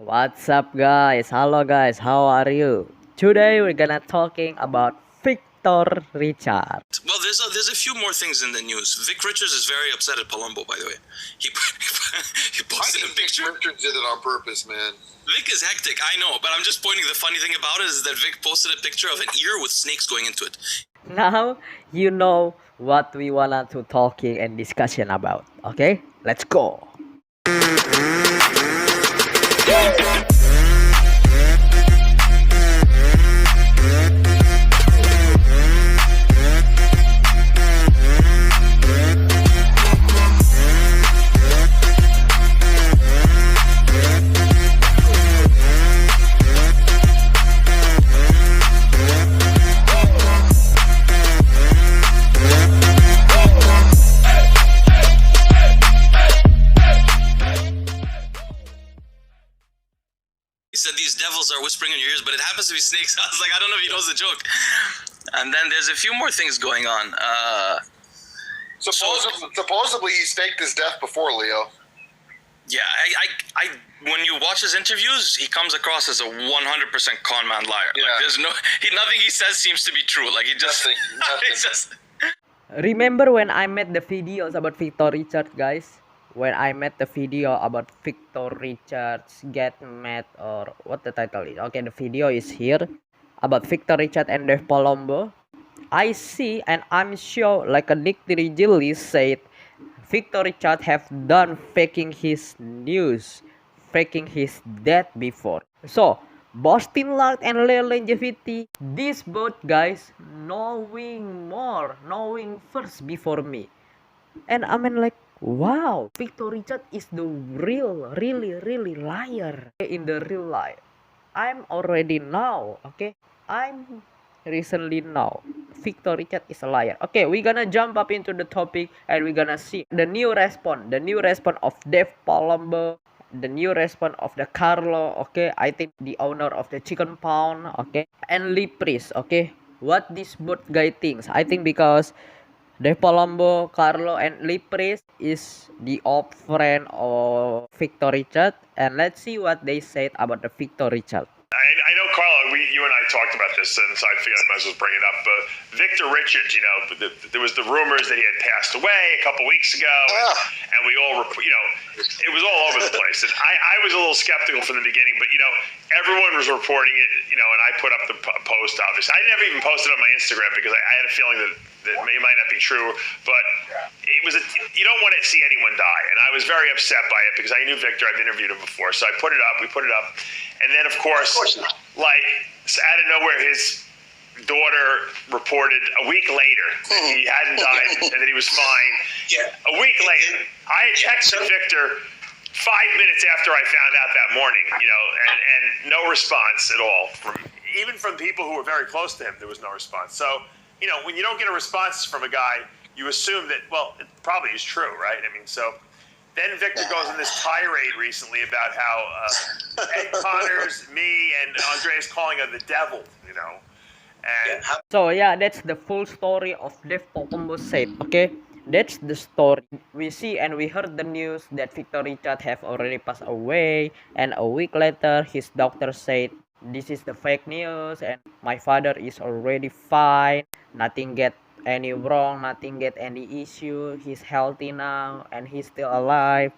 What's up guys? Hello guys, how are you? Today we're gonna talking about Victor Richard. Well, there's a few more things in the news. Vic Richards is very upset at Palumbo, by the way. He he posted a picture. Vic Richards did it on purpose, man. Vic is hectic, I know, but I'm just pointing. The funny thing about it is that Vic posted a picture of an ear with snakes going into it. Now you know what we wanna to talking and discussion about. Okay, let's go. He said these devils are whispering in your ears, but it happens to be snakes. I was like, I don't know if he knows the joke. And then there's a few more things going on. Supposedly he faked his death before, Leo. Yeah, I when you watch his interviews, he comes across as a 100% con man liar. Yeah. Like, there's nothing he says seems to be true. Like he just, Nothing. it's just. Remember when I made the videos about Victor Richard, guys? When I made the video about Victor Richards get mad, or what the title is. Okay, the video is here about Victor Richard and Dave Palumbo. I see and I'm sure like a Nick Trigili said Victor Richard have done faking his news, faking his death before. So Bostin Loyd and longevity, these both guys knowing first before me. And I mean like, wow, Victor Richard is the really liar in the real life. I'm already know, okay? I'm recently know Victor Richard is a liar. Okay, we're gonna jump up into the topic and we're gonna see the new response of Dave Palumbo, the new response of the Carlo, okay? I think the owner of the chicken pound, okay? And Lee Priest, okay? What this both guy thinks? I think because Dave Palumbo, Carlo, and Lee Priest is the old friend of Victor Richard, and let's see what they said about the Victor Richard. I know, Carlo, you and I talked about this, and so I figured I might as well bring it up. Victor Richards, there was the rumors that he had passed away a couple weeks ago, and we all, it was all over the place. And I was a little skeptical from the beginning, but, everyone was reporting it, and I put up the post, obviously. I never even posted on my Instagram because I had a feeling that it might not be true, but it was you don't want to see anyone die, and I was very upset by it because I knew Victor. I've interviewed him before, so we put it up, and then of course like out of nowhere his daughter reported a week later that he hadn't died and that he was fine. A week later, I texted Victor 5 minutes after I found out that morning, and no response at all even from people who were very close to him. There was no response. So when you don't get a response from a guy, you assume that, well, it probably is true, right? I mean, so then Victor goes on this tirade recently about how Ed Connors, me, and Andreas calling her the devil, And So yeah, that's the full story of Dave Palumbo said, okay? That's the story. We see and we heard the news that Victor Richard have already passed away, and a week later his doctor said this is the fake news and my father is already fine, nothing get any wrong, nothing get any issue, he's healthy now and he's still alive.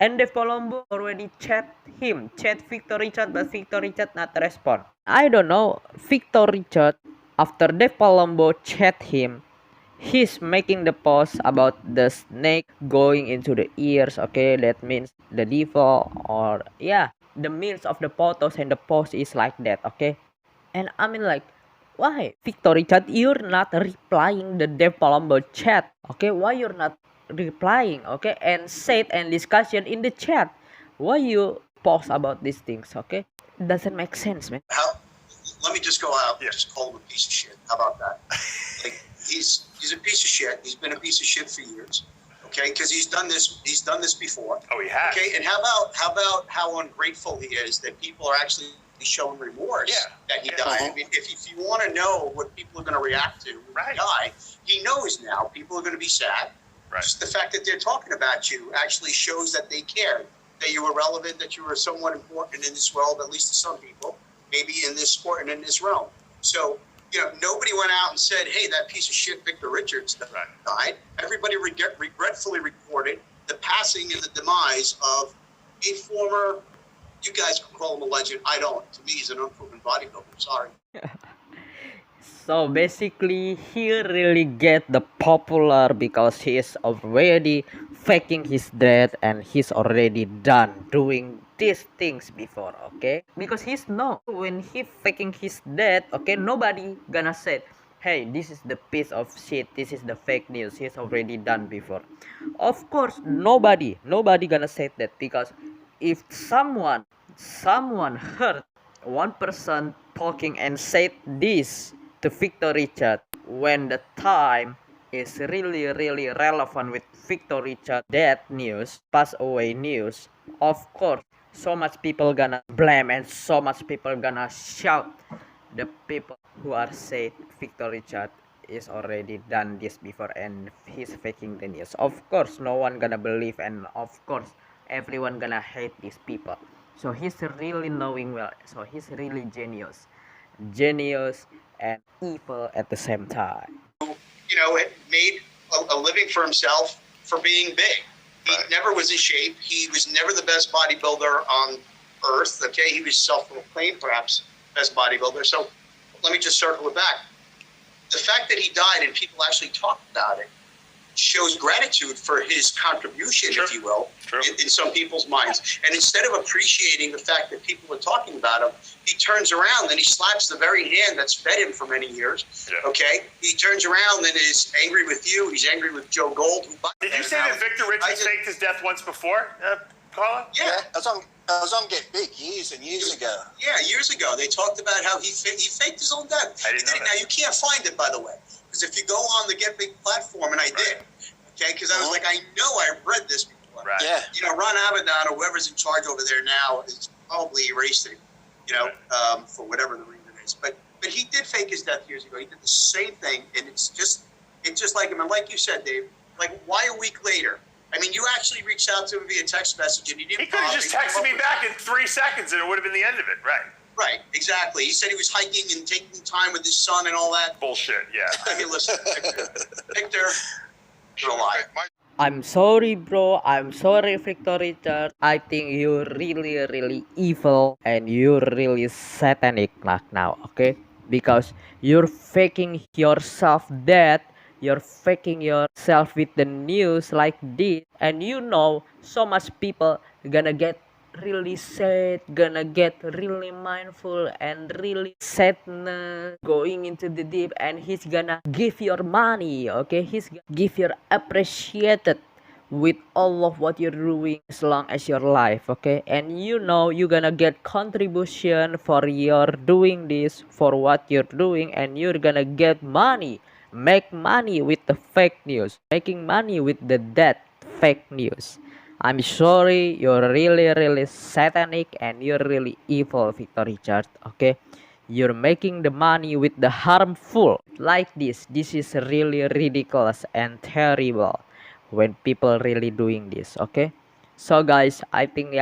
And Dave Palumbo already chat Victor Richard, but Victor Richard not respond. I don't know, Victor Richard, after Dave Palumbo chat him, he's making the post about the snake going into the ears, okay? That means the devil, or yeah, the means of the photos and the post is like that, okay? And I mean like, why Victor Richard you're not replying the Dave Palumbo chat, okay? Why you're not replying, okay? And said and discussion in the chat, why you post about these things, okay? Doesn't make sense, man. Let me just go out and just call him a piece of shit. How about that? Like, he's a piece of shit. He's been a piece of shit for years. Okay, because he's done this before. Oh, he has. Okay, and how about how ungrateful he is that people are actually showing remorse that he died. I mean, if you want to know what people are going to react to when he die, he knows now people are going to be sad. Right. Just the fact that they're talking about you actually shows that they care. that you were relevant, that you were somewhat important in this world, at least to some people, maybe in this sport and in this realm. So, nobody went out and said, hey, that piece of shit Victor Richards died. Everybody regretfully reported the passing and the demise of a former, you guys can call him a legend, I don't. To me, he's an unproven bodybuilder, sorry. So basically, he really get the popular because he is already faking his death and he's already done doing these things before, okay? Because he's no, when he faking his death, okay, nobody gonna say, hey, this is the piece of shit, this is the fake news, he's already done before. Of course, nobody gonna say that, because if someone heard one person talking and said this to Victor Richard when the time is really relevant with Victor Richard death news, pass away news, of course so much people gonna blame and so much people gonna shout the people who are said Victor Richard is already done this before and he's faking the news. Of course no one gonna believe, and of course everyone gonna hate these people. So he's really knowing well, so he's really genius and evil at the same time. It made a living for himself for being big. He never was in shape. He was never the best bodybuilder on earth. Okay, he was self-proclaimed perhaps best bodybuilder. So let me just circle it back. The fact that he died and people actually talked about it shows gratitude for his contribution, if you will, in some people's minds. And instead of appreciating the fact that people are talking about him, he turns around and he slaps the very hand that's fed him for many years. Okay? He turns around and is angry with you. He's angry with Joe Gold. Did you say that Victor Richards faked his death once before, Carlo? Yeah, I was on Get Big years and years ago. Yeah, years ago. They talked about how he faked his own death. I didn't know that. Now, you can't find it, by the way. Because if you go on the Get Big platform, and I did, okay, because I was like, I know I've read this before. Right. Yeah. Ron Abaddon or whoever's in charge over there now is probably erased it, for whatever the reason is. But he did fake his death years ago. He did the same thing, and it's just like him. And like you said, Dave, like, why a week later? I mean, you actually reached out to him via text message, and you didn't. He could have just texted me back in 3 seconds, and it would have been the end of it, right? Right, exactly. He said he was hiking and taking time with his son and all that. Bullshit, yeah. I mean, listen, Victor, you're a liar. I'm sorry, bro. I'm sorry, Victor Richard. I think you're really evil and you're really satanic like now, okay? Because you're faking yourself dead. You're faking yourself with the news like this, and so much people gonna get really sad, gonna get really mindful and really sadness, going into the deep, and he's gonna give your money, okay? He's gonna give your appreciated with all of what you're doing as long as your life, okay? And you're gonna get contribution for your doing this, for what you're doing, and you're gonna get money, make money with the fake news, making money with the dead fake news. I'm sorry, you're really satanic and you're really evil, Victor Richard, okay? You're making the money with the harmful like this. This is really ridiculous and terrible when people really doing this, okay? So guys, I think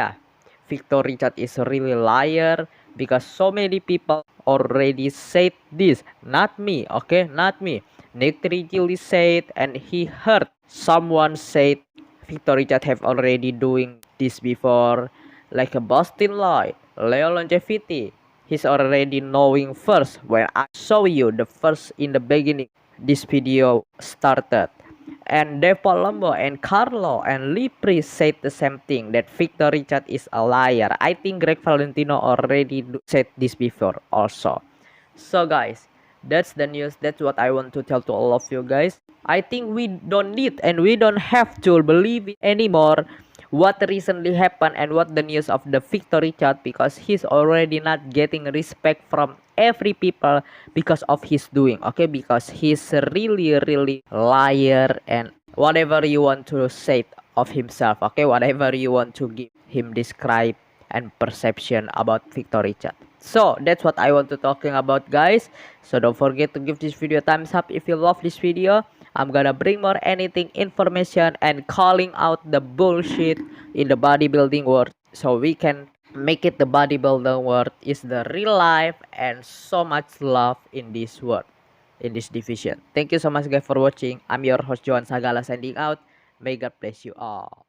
Victor Richard is a really liar because so many people already said this. Not me, okay? Not me. Nick Trigili said, and he heard someone said Victor Richard have already doing this before, like a Bostin Loyd, Leo Longevity. He's already knowing first when I show you the first in the beginning this video started. And Palumbo and Carlo and Lipri said the same thing, that Victor Richard is a liar. I think Gregg Valentino already said this before also. So guys, that's the news. That's what I want to tell to all of you guys. I think we don't need and we don't have to believe it anymore what recently happened and what the news of the Victor Richard, because he's already not getting respect from every people because of his doing, okay? Because he's really liar and whatever you want to say of himself, okay? Whatever you want to give him describe and perception about Victor Richard. So that's what I want to talking about, guys. So don't forget to give this video a thumbs up if you love this video. I'm gonna bring more anything information and calling out the bullshit in the bodybuilding world, so we can make it the bodybuilding world is the real life and so much love in this world, in this division. Thank you so much guys for watching. I'm your host Joan Sagala signing out. May God bless you all.